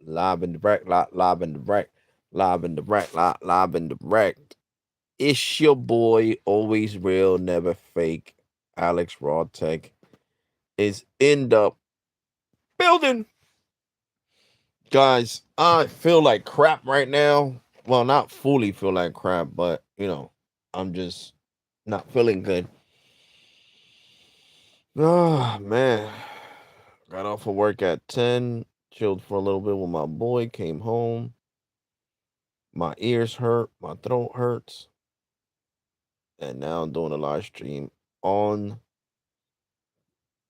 Live and direct, live and direct, live and direct, live and direct. It's your boy, always real, never fake. Alex Rawtech is in the building. Guys, I feel like crap right now. Well, not fully feel like crap, but I'm just not feeling good. Oh man. Got off of work at 10, chilled for a little bit with my boy, came home. My ears hurt, my throat hurts, and now I'm doing a live stream on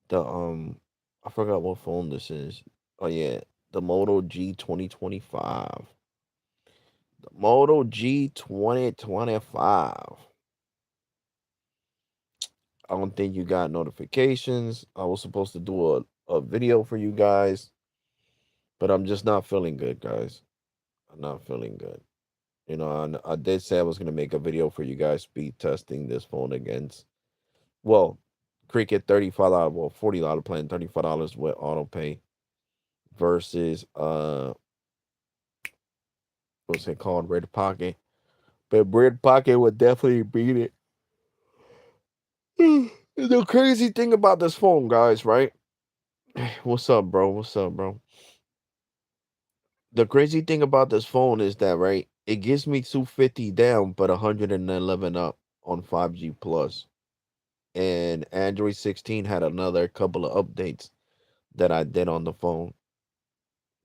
the I forgot what phone this is. Oh yeah, the Moto G 2025. The Moto G 2025. I don't think you got notifications. I was supposed to do a video for you guys, but I'm just not feeling good, guys. I'm not feeling good. I did say I was gonna make a video for you guys speed testing this phone against well, Cricket $35, well, $40 plan, $35 with auto pay versus what's it called? Red Pocket. But Red Pocket would definitely beat it. The crazy thing about this phone, guys, right? What's up, bro? What's up, bro? The crazy thing about this phone is that, right, it gives me 250 down, but 111 up on 5G Plus. And Android 16 had another couple of updates that I did on the phone.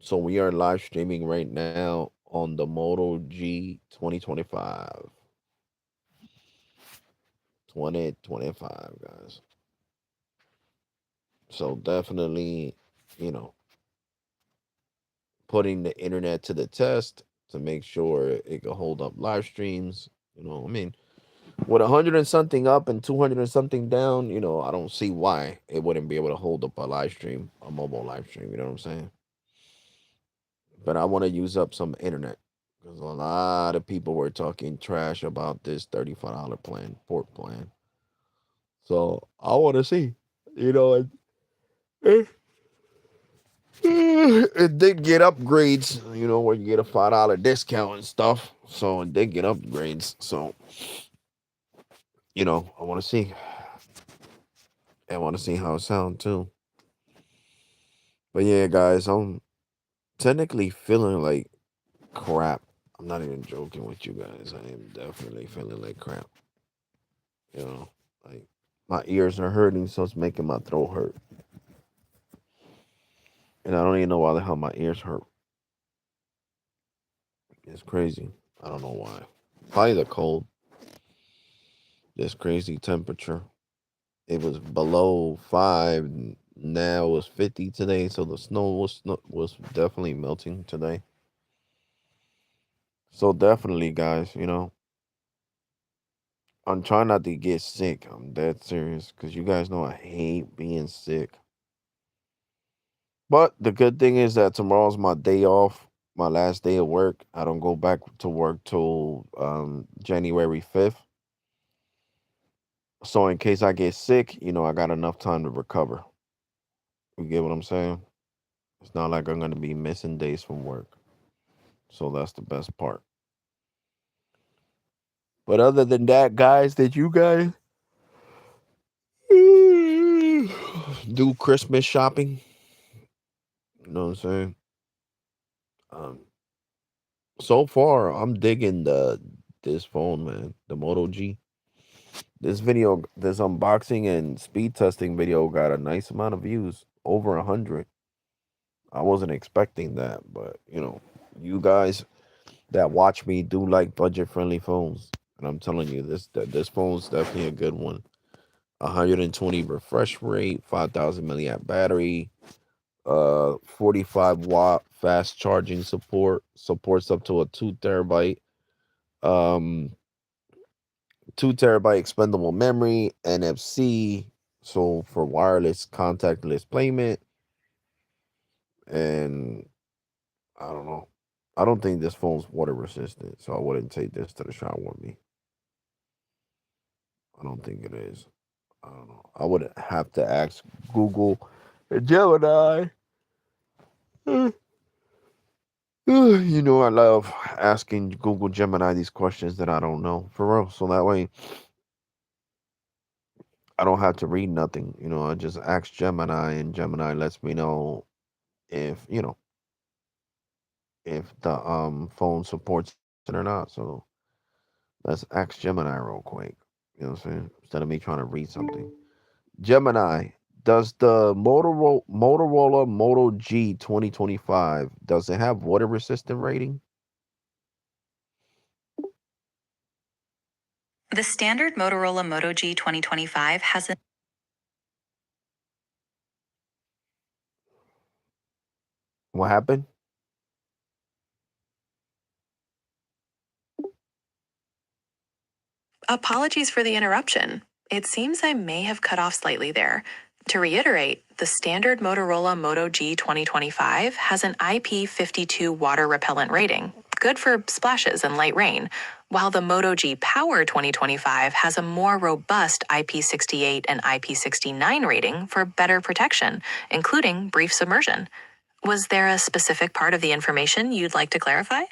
So we are live streaming right now on the Moto G 2025. 2025, guys. So definitely, you know, putting the internet to the test to make sure it can hold up live streams. I mean, with 100 and something up and 200 and something down, I don't see why it wouldn't be able to hold up a live stream, a mobile live stream. You know what I'm saying? But I want to use up some internet because a lot of people were talking trash about this $35 plan, port plan. So I want to see, it, it did get upgrades, where you get a $5 discount and stuff. So it did get upgrades. So, I want to see. I want to see how it sounds too. But yeah, guys, I'm technically feeling like crap. I'm not even joking with you guys. I am definitely feeling like crap. You know, like my ears are hurting, so it's making my throat hurt. And I don't even know why the hell my ears hurt. It's crazy. I don't know why. Probably the cold. This crazy temperature. It was below 5. Now it was 50 today, so the snow was definitely melting today. So definitely, guys, I'm trying not to get sick. I'm dead serious because you guys know I hate being sick. But the good thing is that tomorrow's my day off, my last day of work. I don't go back to work till January 5th. So in case I get sick, I got enough time to recover. You get what I'm saying? It's not like I'm gonna be missing days from work. So that's the best part. But other than that, guys, did you guys do Christmas shopping? You know what I'm saying? Um, so far, I'm digging this phone, man. The Moto G. This unboxing and speed testing video got a nice amount of views, over 100. I wasn't expecting that, but you guys that watch me do like budget friendly phones, and I'm telling you, this phone's definitely a good one. 120 refresh rate, 5,000 milliamp battery, 45-watt fast charging support, supports up to a 2 terabyte, um, 2 terabyte expendable memory, NFC, so for wireless contactless payment, and I don't know. I don't think this phone's water resistant, so I wouldn't take this to the shower with me. I don't think it is. I don't know. I would have to ask Google and Gemini. I love asking Google Gemini these questions that I don't know for real. So that way I don't have to read nothing. I just ask Gemini and Gemini lets me know if, if the phone supports it or not. So let's ask Gemini real quick. You know what I'm saying? Instead of me trying to read something. Gemini, does the Motorola Moto G 2025 does it have water resistant rating? The standard Motorola Moto G 2025 has a What happened? Apologies for the interruption. It seems I may have cut off slightly there. To reiterate, the standard Motorola Moto G 2025 has an IP52 water repellent rating, good for splashes and light rain, while the Moto G Power 2025 has a more robust IP68 and IP69 rating for better protection, including brief submersion. Was there a specific part of the information you'd like to clarify?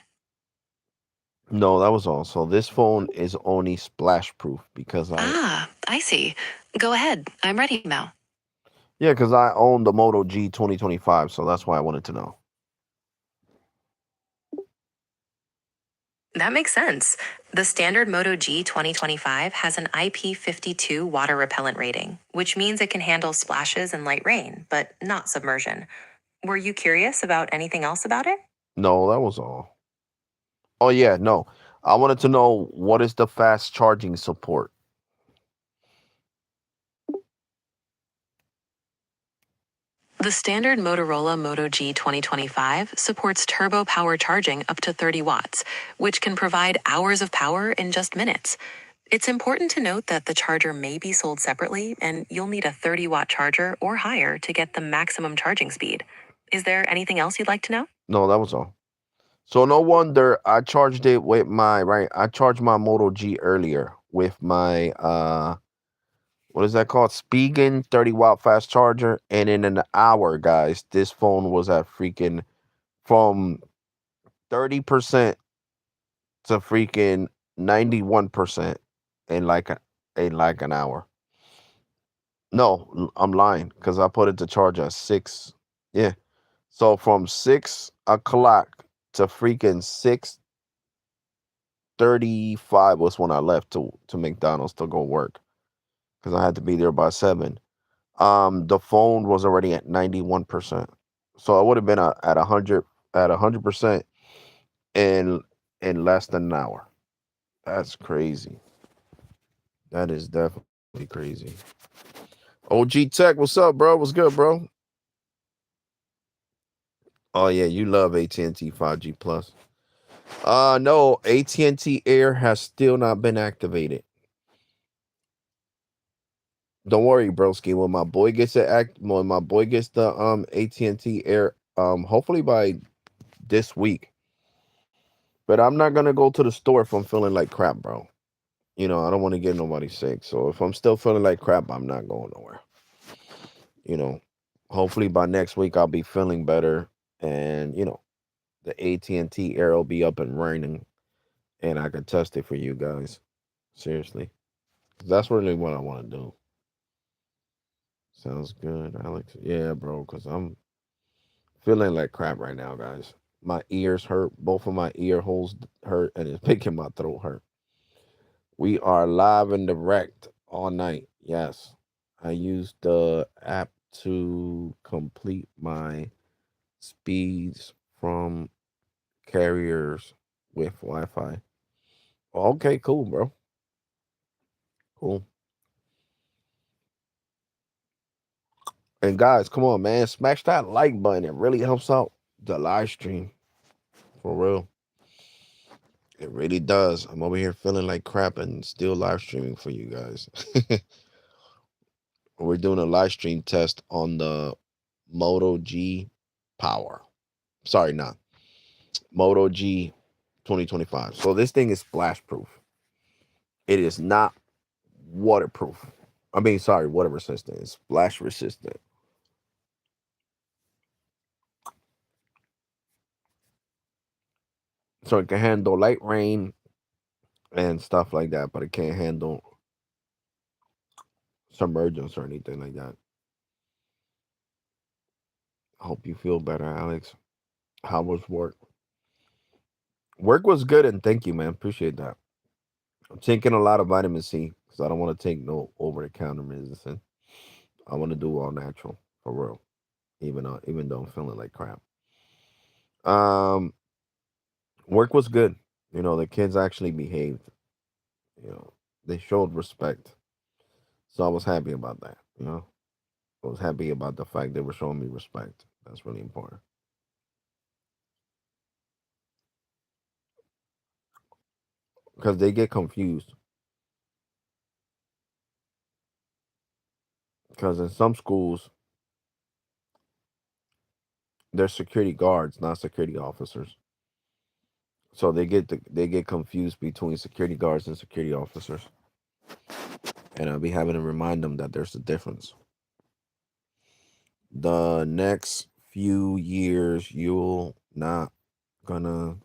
No, that was all. So this phone is only splash proof because I see. Go ahead. I'm ready now. yeah, because I own the Moto G 2025, so that's why I wanted to know. That makes sense. The standard Moto G 2025 has an IP52 water repellent rating, which means it can handle splashes and light rain, but not submersion. Were you curious about anything else about it? No, that was all. Oh yeah, no. I wanted to know what is the fast charging support. The standard Motorola Moto G 2025 supports turbo power charging up to 30 watts, which can provide hours of power in just minutes. It's important to note that the charger may be sold separately, and you'll need a 30-watt charger or higher to get the maximum charging speed. Is there anything else you'd like to know? No, that was all. So no wonder I charged it with my right. I charged my Moto G earlier with my what is that called? Spigen 30-watt fast charger, and in an hour, guys, this phone was at freaking from 30% to freaking 91% in like an hour. No, I'm lying because I put it to charge at 6. Yeah. So from 6 o'clock to freaking 6:35 was when I left to McDonald's to go work because I had to be there by 7. The phone was already at 91%. So I would have been at 100% in less than an hour. That's crazy. That is definitely crazy. OG Tech, what's up, bro? What's good, bro? Oh yeah, you love AT&T 5G Plus. No, AT&T Air has still not been activated. Don't worry, broski. When my boy gets the AT&T Air, hopefully by this week. But I'm not gonna go to the store if I'm feeling like crap, bro. I don't want to get nobody sick. So if I'm still feeling like crap, I'm not going nowhere. You know, hopefully by next week I'll be feeling better, and the AT&T Air will be up and running, and I can test it for you guys. Seriously, that's really what I want to do. Sounds good, Alex. Yeah, bro, because I'm feeling like crap right now, guys. My ears hurt. Both of my ear holes hurt, and it's making my throat hurt. We are live and direct all night. Yes. I used the app to complete my speeds from carriers with Wi Fi. Okay, cool, bro. Cool. And guys, come on, man. Smash that like button. It really helps out the live stream. For real. It really does. I'm over here feeling like crap and still live streaming for you guys. We're doing a live stream test on the Moto G Power. Sorry, not Moto G 2025. So this thing is splash proof. It is not waterproof. I mean, sorry, water resistant. It's splash resistant. so it can handle light rain and stuff like that, but it can't handle submergence or anything like that. I hope you feel better, Alex. How was work? Work was good, and thank you, man. Appreciate that. I'm taking a lot of vitamin C because I don't want to take no over the counter medicine. I want to do all natural for real, even though I'm feeling like crap. Um, Work was good. The kids actually behaved. You know, they showed respect, so I was happy about that. I was happy about the fact they were showing me respect. That's really important because they get confused. Because in some schools, they're security guards, not security officers. So they get confused between security guards and security officers, and I'll be having to remind them that there's a difference. The next few years, you'll not gonna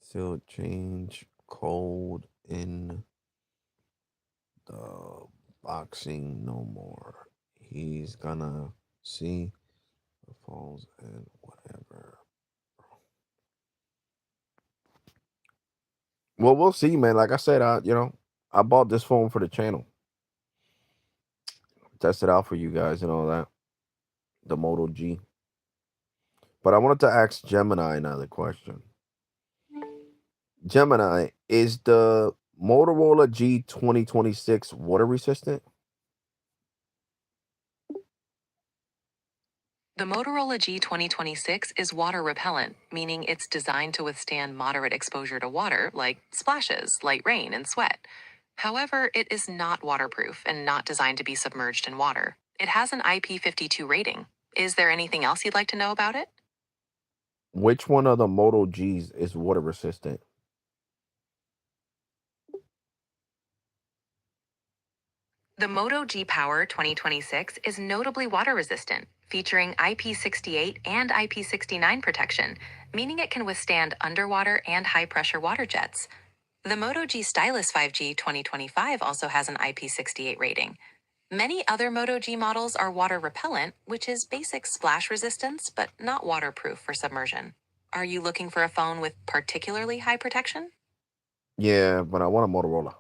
still change code in the boxing no more. He's gonna see the phones and whatever. Well, we'll see, man. Like I said, I bought this phone for the channel, test it out for you guys and all that. The Moto G. But I wanted to ask Gemini another question. Gemini, is the Motorola G 2026 water resistant? The Motorola G 2026 is water repellent, meaning it's designed to withstand moderate exposure to water, like splashes, light rain, and sweat. However, it is not waterproof and not designed to be submerged in water. It has an IP52 rating. Is there anything else you'd like to know about it? Which one of the Moto Gs is water resistant? The Moto G Power 2026 is notably water resistant, featuring IP68 and IP69 protection, meaning it can withstand underwater and high pressure water jets. The Moto G Stylus 5G 2025 also has an IP68 rating. Many other Moto G models are water repellent, which is basic splash resistance, but not waterproof for submersion. Are you looking for a phone with particularly high protection? Yeah, but I want a Motorola.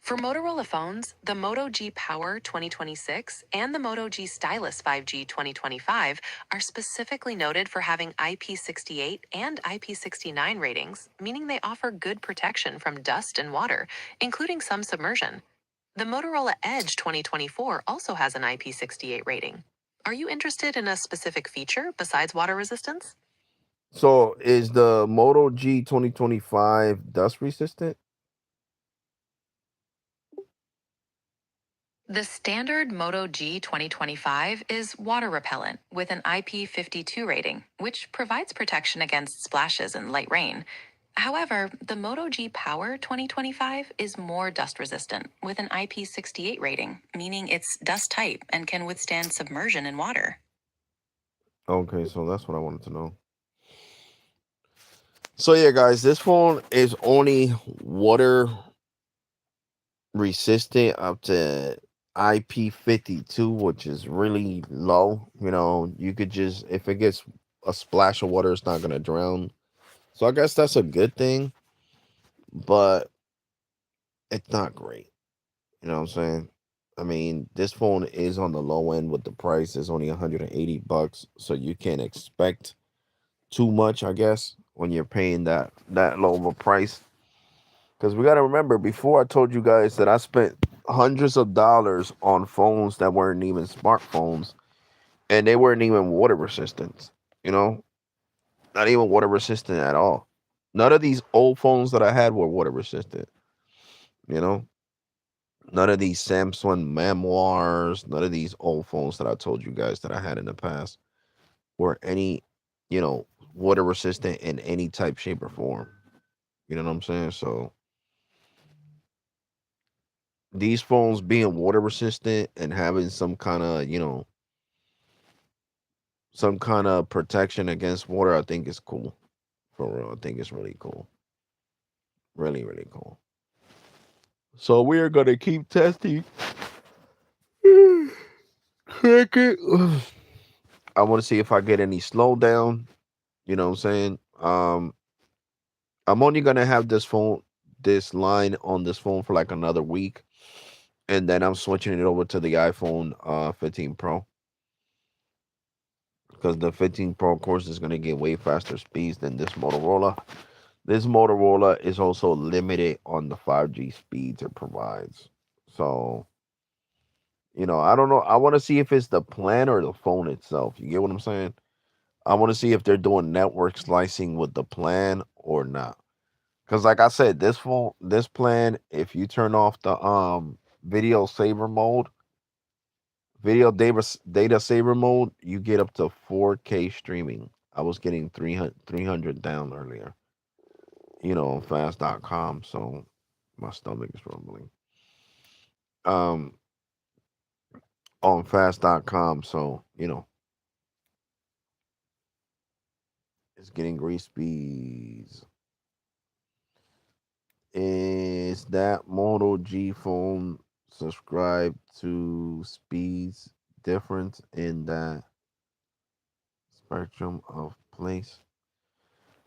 For Motorola phones, the Moto G Power 2026 and the Moto G Stylus 5G 2025 are specifically noted for having IP68 and IP69 ratings, meaning they offer good protection from dust and water, including some submersion. The Motorola Edge 2024 also has an IP68 rating. Are you interested in a specific feature besides water resistance? So is the Moto G 2025 dust resistant? The standard Moto G 2025 is water repellent with an IP52 rating, which provides protection against splashes and light rain. However, the Moto G Power 2025 is more dust resistant with an IP68 rating, meaning it's dust type and can withstand submersion in water. Okay, so that's what I wanted to know. So yeah, guys, this phone is only water resistant up to IP52, which is really low. You could just, if it gets a splash of water, it's not gonna drown. So I guess that's a good thing, but it's not great. You know what I'm saying? I mean, this phone is on the low end with the price. It's only $180, so you can't expect too much, I guess, when you're paying that low of a price. Because we got to remember, before I told you guys that I spent hundreds of dollars on phones that weren't even smartphones, and they weren't even water resistant. You know, not even water resistant at all. None of these old phones that I had were water resistant. You know, none of these Samsung Memoirs, none of these old phones that I told you guys that I had in the past were any, water resistant in any type, shape, or form. You know what I'm saying? So these phones being water resistant and having some kind of, some kind of protection against water, I think is cool. For real, I think it's really cool. Really, really cool. So we are gonna keep testing. Cricket. I want to see if I get any slowdown. You know what I'm saying? I'm only gonna have this line on this phone for like another week, and then I'm switching it over to the iPhone 15 Pro because the 15 Pro, of course, is gonna get way faster speeds than this Motorola. This Motorola is also limited on the 5G speeds it provides. So, I don't know. I want to see if it's the plan or the phone itself. You get what I'm saying? I want to see if they're doing network slicing with the plan or not. Because, like I said, this plan, if you turn off the video saver mode, data saver mode, you get up to 4K streaming. I was getting 300 down earlier, on fast.com. So my stomach is rumbling. Um, on fast.com. So, it's getting grease speeds. Is that Moto G phone subscribed to speeds difference in that spectrum of place?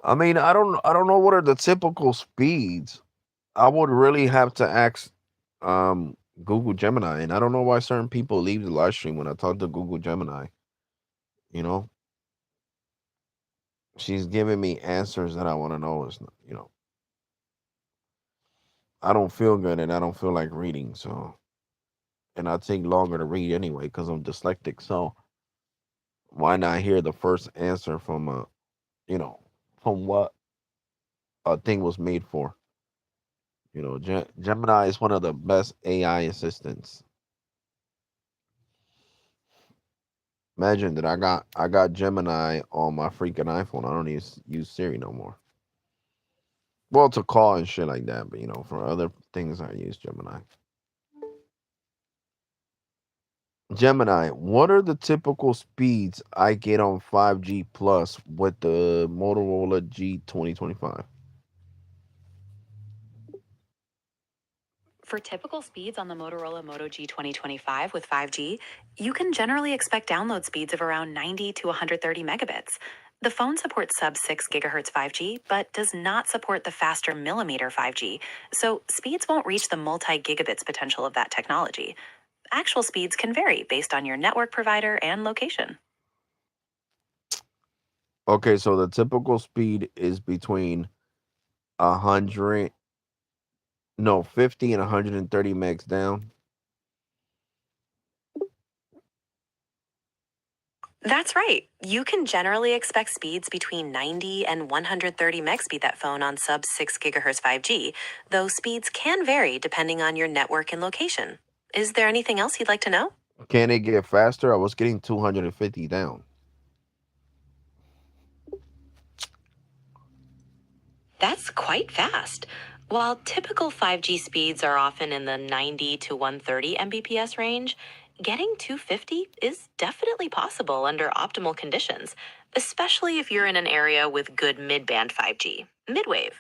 I mean, I don't know what are the typical speeds. I would really have to ask um Google Gemini, and I don't know why certain people leave the live stream when I talk to Google Gemini. You know, she's giving me answers that I want to know. I don't feel good and I don't feel like reading, so and I take longer to read anyway because I'm dyslexic. So why not hear the first answer from you know, from what a thing was made for? Gemini is one of the best AI assistants. Imagine that I got Gemini on my freaking iPhone. I don't even use Siri no more. Well, to call and shit like that, but for other things I use Gemini. Gemini, what are the typical speeds I get on 5G plus with the Motorola G 2025? For typical speeds on the Motorola Moto G 2025 with 5G, you can generally expect download speeds of around 90 to 130 megabits. The phone supports sub 6 gigahertz 5G, but does not support the faster millimeter 5G, so speeds won't reach the multi gigabits potential of that technology. Actual speeds can vary based on your network provider and location. Okay, so the typical speed is between 100, no, 50 and 130 megs down. That's right. You can generally expect speeds between 90 and 130 megs speed that phone on sub 6 gigahertz 5G, though speeds can vary depending on your network and location. Is there anything else you'd like to know? Can it get faster? I was getting 250 down. That's quite fast. While typical 5G speeds are often in the 90 to 130 Mbps range, getting 250 is definitely possible under optimal conditions, especially if you're in an area with good mid-band 5G, midwave.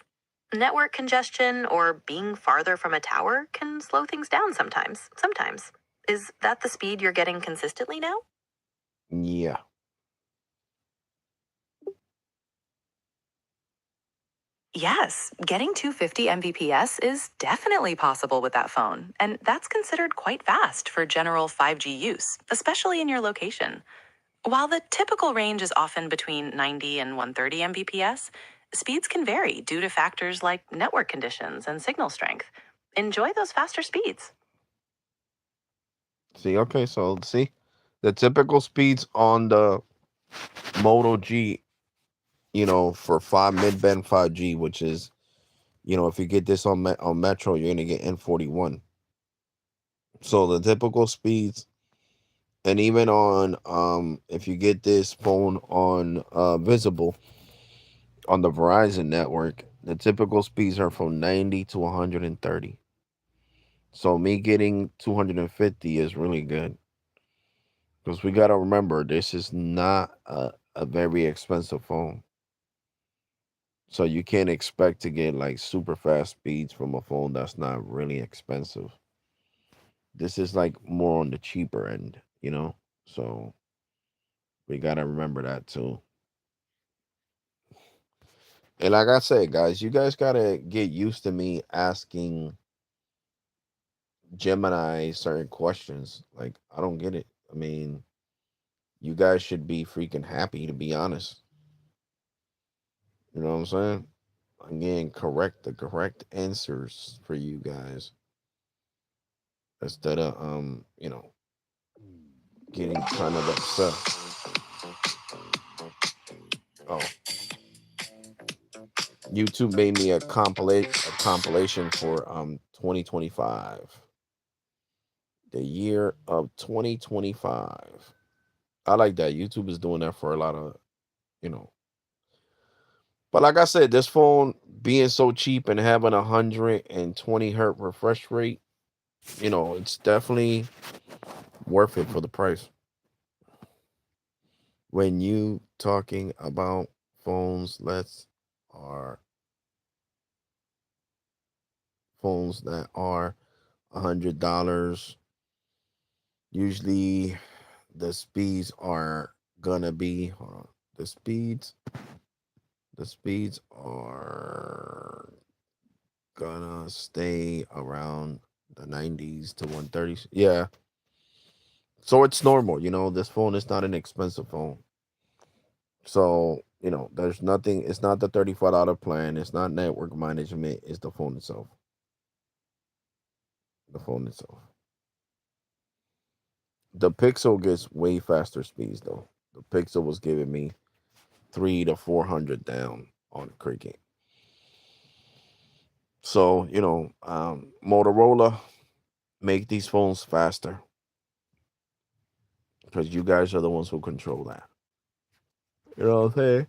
Network congestion or being farther from a tower can slow things down sometimes. Sometimes. Is that the speed you're getting consistently now? Yeah. Yes, getting 250 Mbps is definitely possible with that phone, and that's considered quite fast for general 5G use, especially in your location. While the typical range is often between 90 and 130 Mbps, speeds can vary due to factors like network conditions and signal strength. Enjoy those faster speeds. See, okay, so see the typical speeds on the Moto G, for 5 mid-band 5G, which is, if you get this on Metro, you're gonna get N41. So the typical speeds, and even on if you get this phone on Visible on the Verizon network, the typical speeds are from 90 to 130. So me getting 250 is really good. Because we got to remember, this is not a very expensive phone. So you can't expect to get like super fast speeds from a phone that's not really expensive. This is like more on the cheaper end, you know? So we got to remember that too. And like I said, guys, you guys got to get used to me asking Gemini certain questions. Like, I don't get it. I mean, you guys should be freaking happy, to be honest. You know what I'm saying? I'm getting the correct answers for you guys instead of getting kind of upset. Oh, YouTube made me a compilation for 2025, the year of 2025. I like that. YouTube is doing that for a lot of you know. But like I said, this phone being so cheap and having 120 hertz refresh rate, it's definitely worth it for the price. When you talking about phones, are phones that are $100. Usually, the speeds are gonna be hold on, the speeds the speeds are gonna stay around the 90s to 130s. Yeah, so it's normal. This phone is not an expensive phone. So, there's nothing, it's not the $35 plan, it's not network management, it's the phone itself. The phone itself. The Pixel gets way faster speeds though. The Pixel was giving me 300 to 400 down on Cricket. So, Motorola, make these phones faster because you guys are the ones who control that. You know what I'm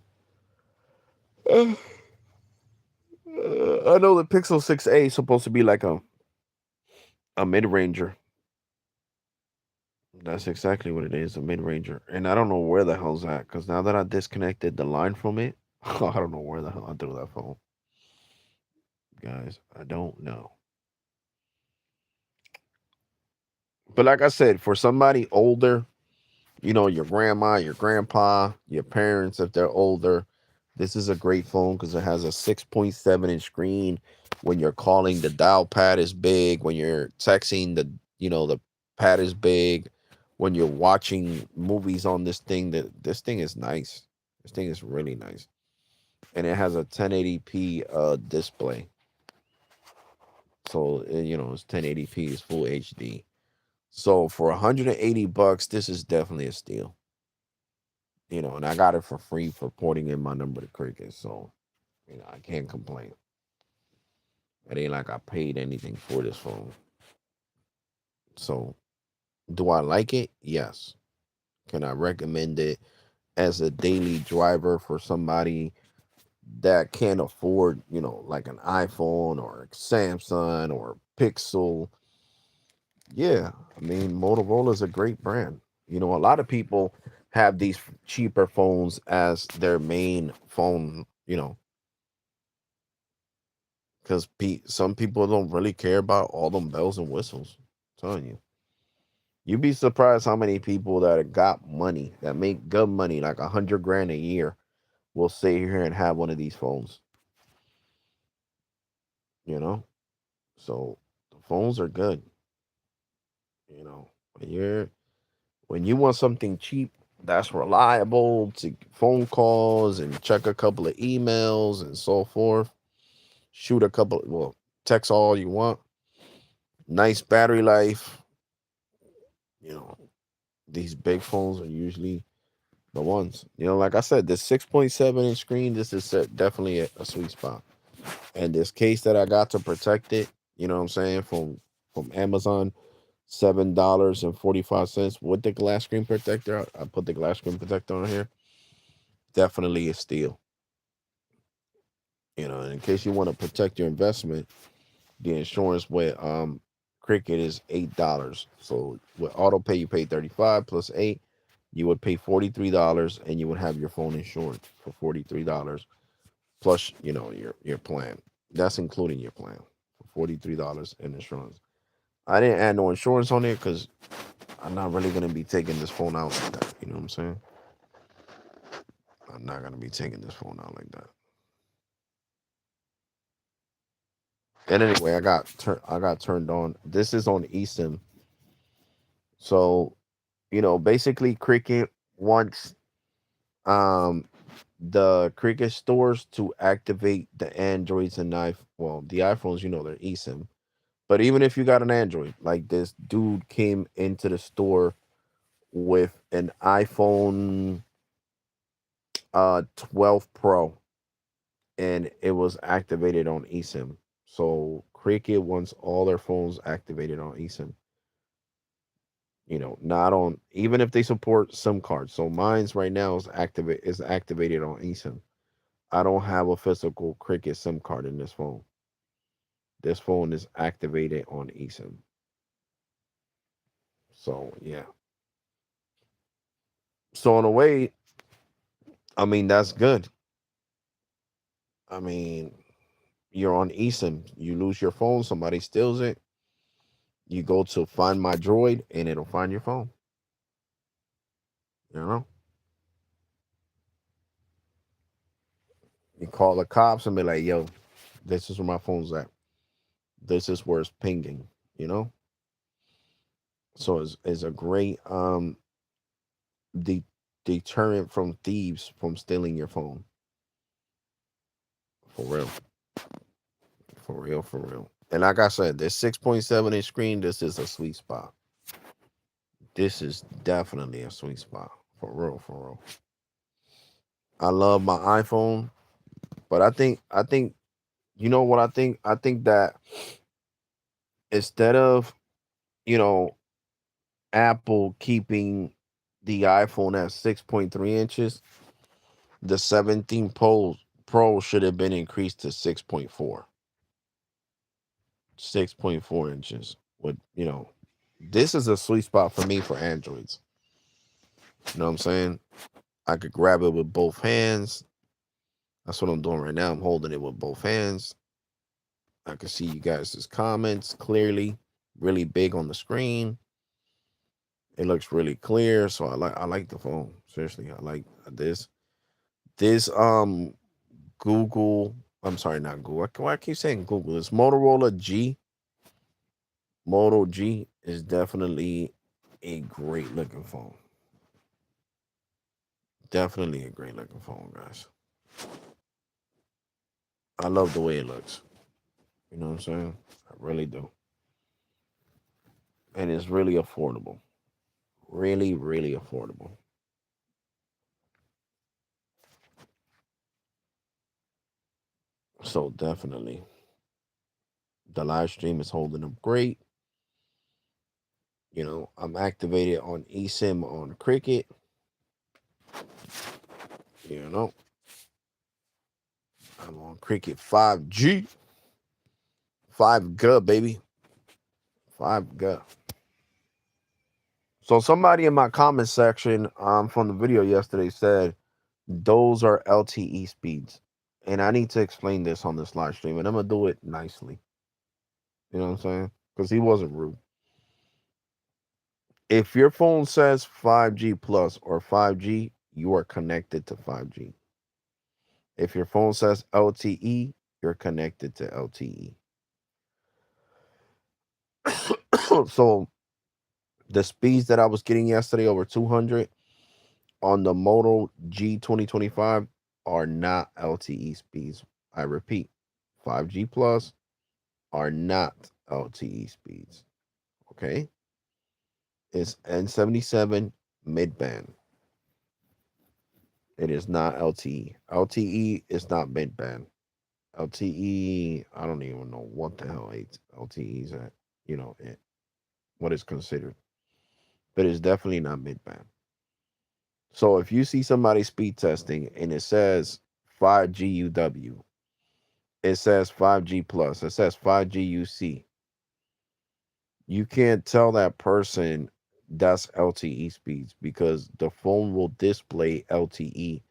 saying? I know the Pixel 6a is supposed to be like a mid ranger. That's exactly what it is, a mid ranger. And I don't know where the hell's that because now that I disconnected the line from it, I don't know where the hell I threw that phone. Guys, I don't know. But like I said, for somebody older, your grandma, your grandpa, your parents, if they're older, this is a great phone because it has a 6.7-inch screen. When you're calling, the dial pad is big. When you're texting, the pad is big. When you're watching movies on this thing is nice. This thing is really nice. And it has a 1080p display. So, it's 1080p, it's full HD. So for $180, this is definitely a steal. And I got it for free for porting in my number to Cricket. So, I can't complain. It ain't like I paid anything for this phone. So, do I like it? Yes. Can I recommend it as a daily driver for somebody that can't afford, like an iPhone or a Samsung or Pixel? Yeah. I mean, Motorola is a great brand. A lot of people have these cheaper phones as their main phone, because some people don't really care about all them bells and whistles. I'm telling you, you'd be surprised how many people that got money, that make good money, like 100 grand a year, will sit here and have one of these phones. You know, so the phones are good. When you want something cheap that's reliable to phone calls and check a couple of emails and so forth, shoot a couple, well, text all you want, nice battery life. You know, these big phones are usually the ones. Like I said, this 6.7-inch screen, this is definitely a sweet spot. And this case that I got to protect it, what I'm saying, from Amazon, $7.45 with the glass screen protector. I put the glass screen protector on here. Definitely a steal. In case you want to protect your investment, the insurance with Cricket is $8. So with auto pay, you pay 35 plus 8. You would pay $43 and you would have your phone insured for $43 plus, your plan. That's including your plan for $43 in insurance. I didn't add no insurance on it because I'm not really gonna be taking this phone out like that. You know what I'm saying? I'm not gonna be taking this phone out like that. And anyway, I got turned on. This is on eSIM. So, basically Cricket wants um the Cricket stores to activate the Androids and the iPhones, they're eSIM. But even if you got an Android, like this dude came into the store with an iPhone 12 Pro and it was activated on eSIM. So Cricket wants all their phones activated on eSIM. Not on, even if they support SIM cards. So mine's right now is activated on eSIM. I don't have a physical Cricket SIM card in this phone. This phone is activated on eSIM. So yeah. So in a way, I mean that's good. I mean, you're on eSIM. You lose your phone, somebody steals it. You go to find my droid, and it'll find your phone. You know, you call the cops and be like, "Yo, this is where my phone's at. This is where it's pinging." You know, so it's a great de- deterrent from thieves from stealing your phone. For real, for real, for real. And like I said, this 6.7-inch screen, this is a sweet spot. This is definitely a sweet spot. For real, for real. I love my iPhone, but I think you know what I think? I think that instead of, you know, Apple keeping the iPhone at 6.3 inches, the 17 Pro should have been increased to 6.4. 6.4 inches. This is a sweet spot for me for Androids. You know what I'm saying? I could grab it with both hands. That's what I'm doing right now. I'm holding it with both hands. I can see you guys' comments clearly, really big on the screen. It looks really clear, so I like the phone. Seriously, I like this. This Google. I'm sorry, not Google. Why I keep saying Google? It's Motorola G. Moto G is definitely a great looking phone. Definitely a great looking phone, guys. I love the way it looks. You know what I'm saying? I really do. And it's really affordable. Really, really affordable. So definitely, the live stream is holding up great. I'm activated on eSIM on Cricket. You know, I'm on Cricket 5G, 5G, baby, 5G. So somebody in my comment section from the video yesterday said those are LTE speeds, and I need to explain this on this live stream, and I'm gonna do it nicely. You know what I'm saying? Because he wasn't rude. If your phone says 5G plus or 5G, you are connected to 5G. If your phone says LTE, you're connected to LTE. So the speeds that I was getting yesterday over 200 on the Moto G 2025 are not LTE speeds. I repeat, 5G plus are not LTE speeds. Okay? It's N77 mid band. It is not LTE. LTE is not mid band. LTE, I don't even know what the hell LTE is at, what is considered, but it's definitely not mid band. So if you see somebody speed testing and it says 5G UW, it says 5G plus, it says 5G UC, you can't tell that person That's LTE speeds because the phone will display LTE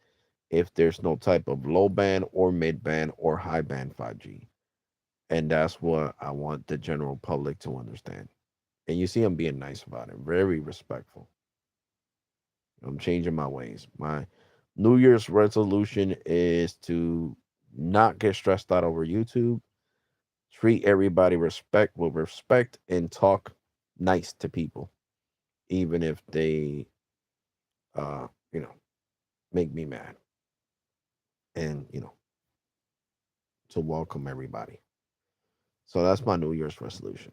if there's no type of low band or mid band or high band 5G. And that's what I want the general public to understand. And you see, I'm being nice about it, very respectful. I'm changing my ways. My New Year's resolution is to not get stressed out over YouTube, treat everybody respect with respect, and talk nice to people, even if they, uh, you know, make me mad. And to welcome everybody. So that's my New Year's resolution.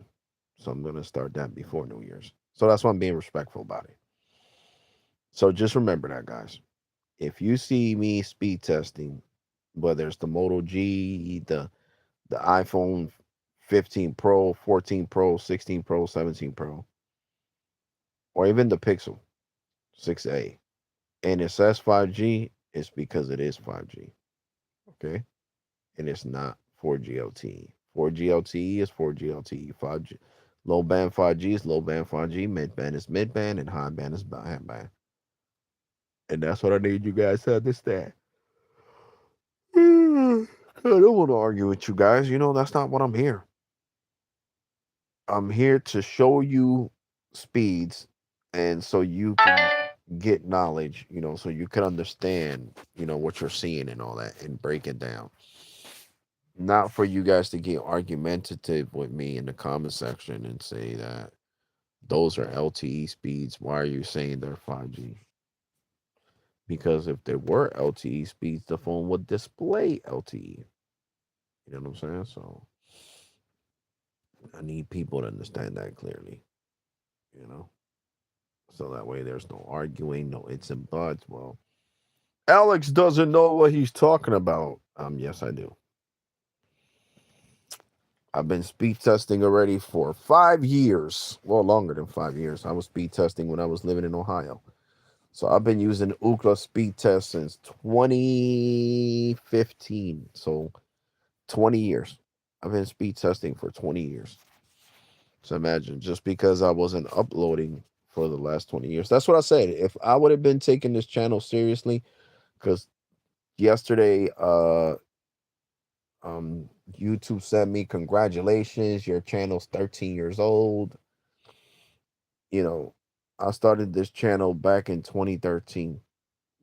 So I'm gonna start that before New Year's. So that's why I'm being respectful about it. So just remember that, guys. If you see me speed testing, whether it's the Moto G, the iPhone 15 Pro, 14 Pro, 16 Pro, 17 Pro, or even the Pixel 6a, and it says 5G, it's because it is 5G. Okay, and it's not 4G LTE. 4G LTE is 4G LTE. 5G low band 5G is low band 5G. Mid band is mid band, and high band is high band. And that's what I need you guys to understand. I don't want to argue with you guys. That's not what I'm here. I'm here to show you speeds and so you can get knowledge, so you can understand, what you're seeing and all that and break it down. Not for you guys to get argumentative with me in the comment section and say that those are LTE speeds. Why are you saying they're 5G? Because if there were LTE speeds, the phone would display LTE. You know what I'm saying? So I need people to understand that clearly, you know? So that way there's no arguing, no it's and buts. Well, Alex doesn't know what he's talking about. Yes, I do. I've been speed testing already for 5 years. Well, longer than 5 years. I was speed testing when I was living in Ohio. So I've been using Ookla speed test since 2015. So 20 years. I've been speed testing for 20 years. So imagine just because I wasn't uploading for the last 20 years. That's what I said. If I would have been taking this channel seriously, because yesterday YouTube sent me congratulations, your channel's 13 years old. You know, I started this channel back in 2013.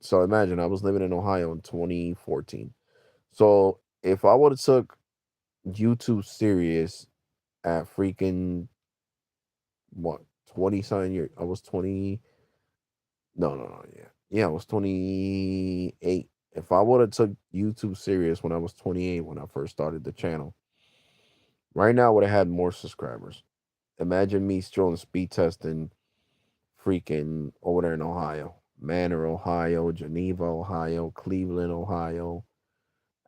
So imagine I was living in Ohio in 2014. So if I would have took YouTube serious at freaking what 20 something years, I was 20. No, yeah. Yeah, I was 28. If I would have took YouTube serious when I was 28 when I first started the channel, right now I would have had more subscribers. Imagine me strolling speed testing freaking over there in Ohio. Manor, Ohio, Geneva, Ohio, Cleveland, Ohio,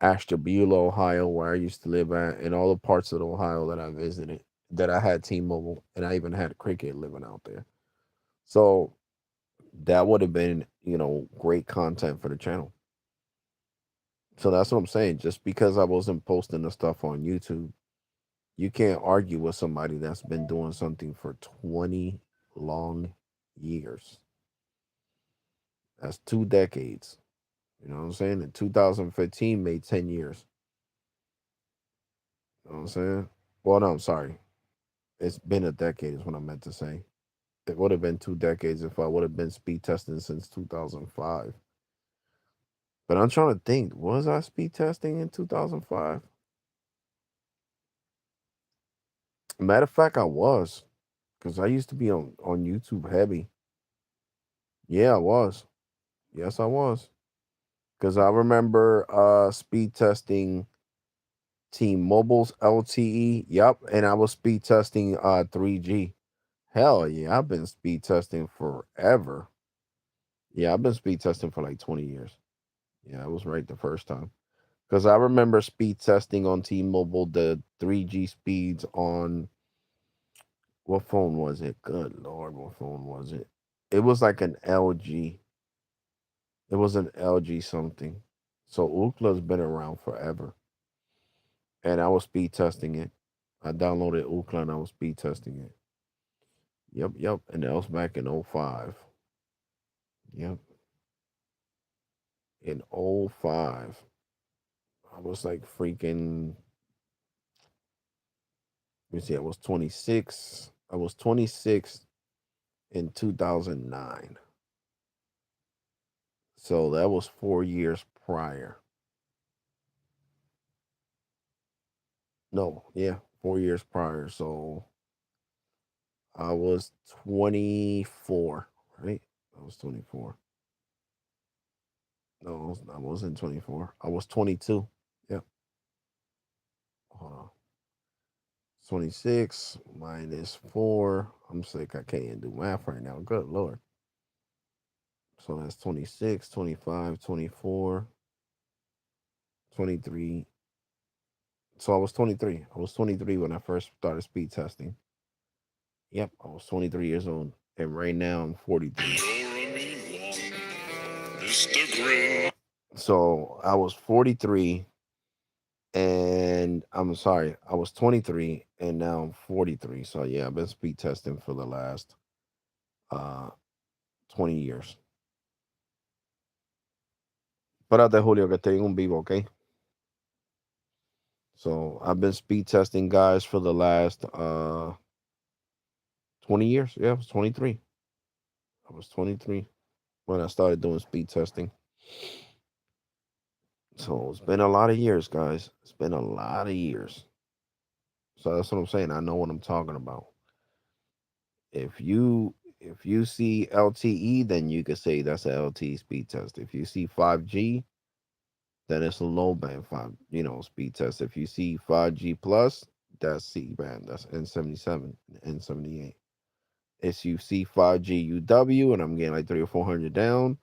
Ashtabula, Ohio, where I used to live at, and all the parts of Ohio that I visited, that I had T-Mobile, and I even had Cricket living out there. So that would have been, great content for the channel. So that's what I'm saying. Just because I wasn't posting the stuff on YouTube, you can't argue with somebody that's been doing something for 20 long years. That's 2 decades. You know what I'm saying? In 2015 made 10 years. You know what I'm saying? Well, no, I'm sorry. It's been a decade is what I meant to say. It would have been 2 decades if I would have been speed testing since 2005. But I'm trying to think, was I speed testing in 2005? Matter of fact, I was. Because I used to be on YouTube heavy. Yeah, I was. Yes, I was. Because I remember speed testing T-Mobile's LTE. Yep. And I was speed testing 3G. Hell yeah, I've been speed testing forever. Yeah, I've been speed testing for like 20 years. Yeah, I was right the first time. Because I remember speed testing on T-Mobile, the 3G speeds on what phone was it? Good Lord, what phone was it? It was like an LG. It was an LG something. So Ookla's been around forever. And I was speed testing it. I downloaded Ookla and I was speed testing it. Yep. And that was back in '05. Yep. In '05, I was like freaking, let me see, I was 26. I was 26 in 2009. So that was 4 years prior. No, yeah, 4 years prior. So I was 24, right? I was 24. No, I wasn't 24. I was 22. Yep. Hold on. 26 minus 4. I'm sick. I can't even do math right now. Good Lord. So that's 26, 25, 24, 23. So I was 23. I was 23 when I first started speed testing. Yep, I was 23 years old. And right now I'm 43. So I was 43 and I'm sorry, I was 23 and now I'm 43. So yeah, I've been speed testing for the last uh 20 years. Espérate, Julio, que estoy en un vivo, okay? So I've been speed testing guys for the last 20 years. Yeah, I was 23. I was 23 when I started doing speed testing. So it's been a lot of years, guys. It's been a lot of years. So that's what I'm saying. I know what I'm talking about. If you see LTE, then you could say that's a LTE speed test. If you see 5G, then it's a low band speed test. If you see 5G plus, that's C band. That's N77, N78. If you see 5G UW, and I'm getting like 300 or 400 down,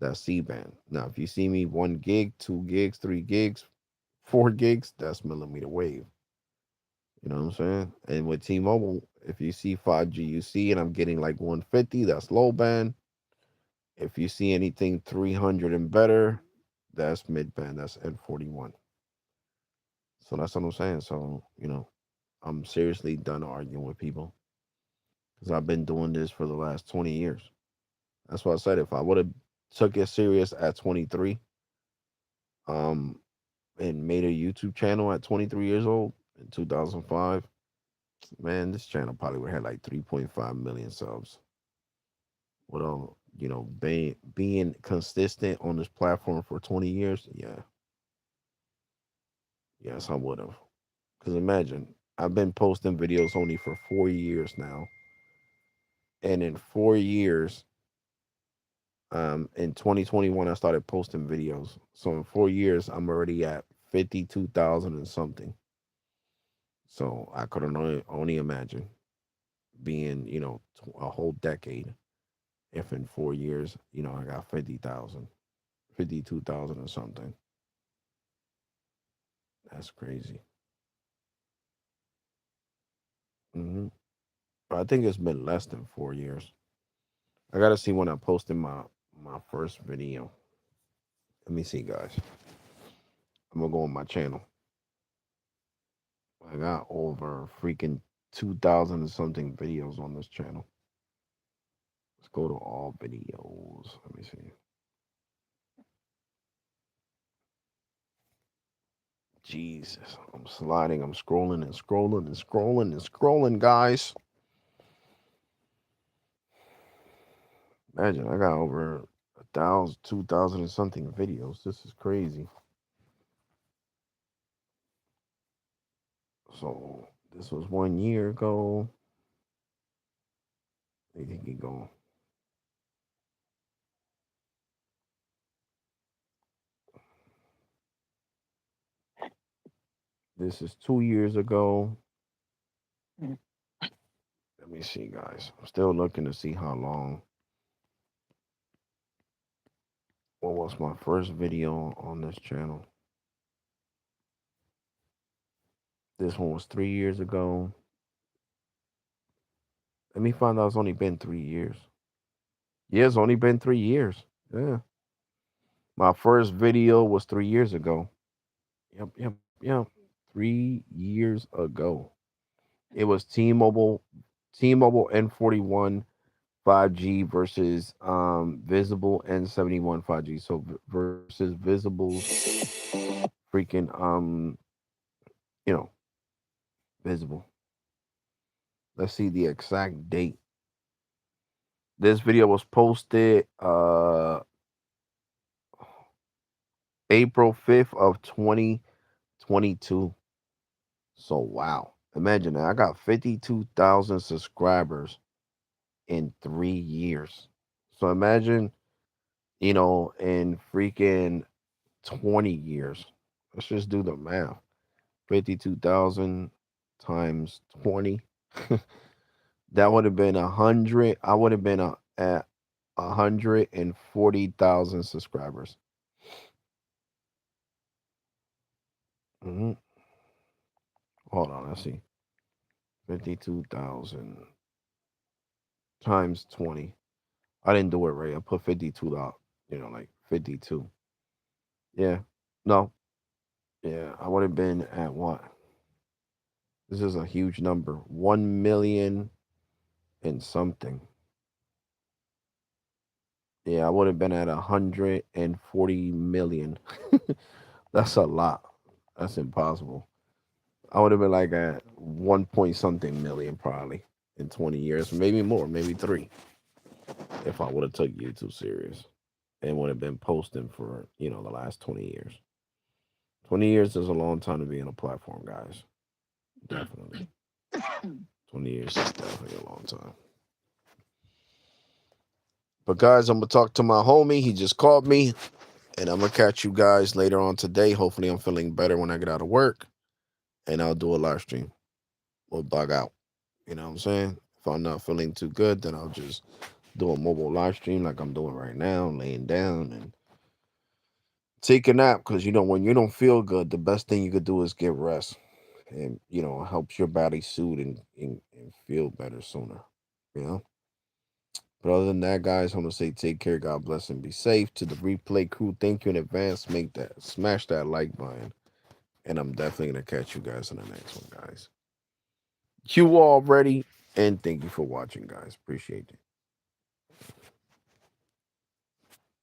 that's C band. Now, if you see me 1 gig, 2 gigs, 3 gigs, 4 gigs, that's millimeter wave. You know what I'm saying? And with T-Mobile, if you see 5G UC and I'm getting like 150, that's low band. If you see anything 300 and better, that's mid band. That's N41. So that's what I'm saying. So, I'm seriously done arguing with people because I've been doing this for the last 20 years. That's why I said if I would have took it serious at 23, um, and made a YouTube channel at 23 years old in 2005, man, this channel probably would have had like 3.5 million subs. Without, being consistent on this platform for 20 years, yeah, yes, I would have. Because imagine, I've been posting videos only for 4 years now. And in 4 years, in 2021, I started posting videos. So in 4 years, I'm already at 52,000 and something. So I could only imagine being, a whole decade. If in 4 years, I got 50,000, 52,000 or something. That's crazy. hmm I think it's been less than 4 years. I gotta see when I posted my first video. Let me see, guys. I'm gonna go on my channel. I got over freaking 2,000 and something videos on this channel. Let's go to all videos. Let me see. Jesus, I'm sliding. I'm scrolling and scrolling and scrolling and scrolling, guys. Imagine I got over 1,000, 2,000 and something videos. This is crazy. So this was 1 year ago. They can keep going. This is 2 years ago. Let me see, guys. I'm still looking to see how long. What was my first video on this channel? This one was 3 years ago. Let me find out it's only been 3 years. Yeah, it's only been 3 years. Yeah. My first video was 3 years ago. Yep. 3 years ago. It was T-Mobile T-Mobile N41 5G versus Visible N71 5G. So versus Visible's freaking you know, Visible. Let's see the exact date. This video was posted April 5th of 2022. So wow. Imagine that. I got 52,000 subscribers in 3 years. So imagine, in freaking 20 years. Let's just do the math. 52,000 times 20. That would have been 100. I would have been at 140,000 subscribers. hmm Hold on, let's see. 52,000 times 20. I didn't do it right. I put 52 out, like 52. Yeah. No. Yeah. I would have been at what? This is a huge number. 1 million and something. Yeah, I would have been at 140 million. That's a lot. That's impossible. I would have been like at 1 point something million probably in 20 years, maybe more, maybe three, if I would have took YouTube serious and would have been posting for, the last 20 years. 20 years is a long time to be in a platform, guys. Definitely. 20 years is definitely a long time. But guys, I'm gonna talk to my homie. He just called me, and I'm gonna catch you guys later on today. Hopefully, I'm feeling better when I get out of work, and I'll do a live stream. We'll bug out. You know what I'm saying? If I'm not feeling too good, then I'll just do a mobile live stream like I'm doing right now, laying down and take a nap. Because when you don't feel good, the best thing you could do is get rest, and it helps your body soothe and feel better sooner. You know. But other than that, guys, I'm gonna say take care, God bless, and be safe. To the replay crew, thank you in advance. Smash that like button, and I'm definitely gonna catch you guys in the next one, guys. You all ready? And thank you for watching, guys. Appreciate it.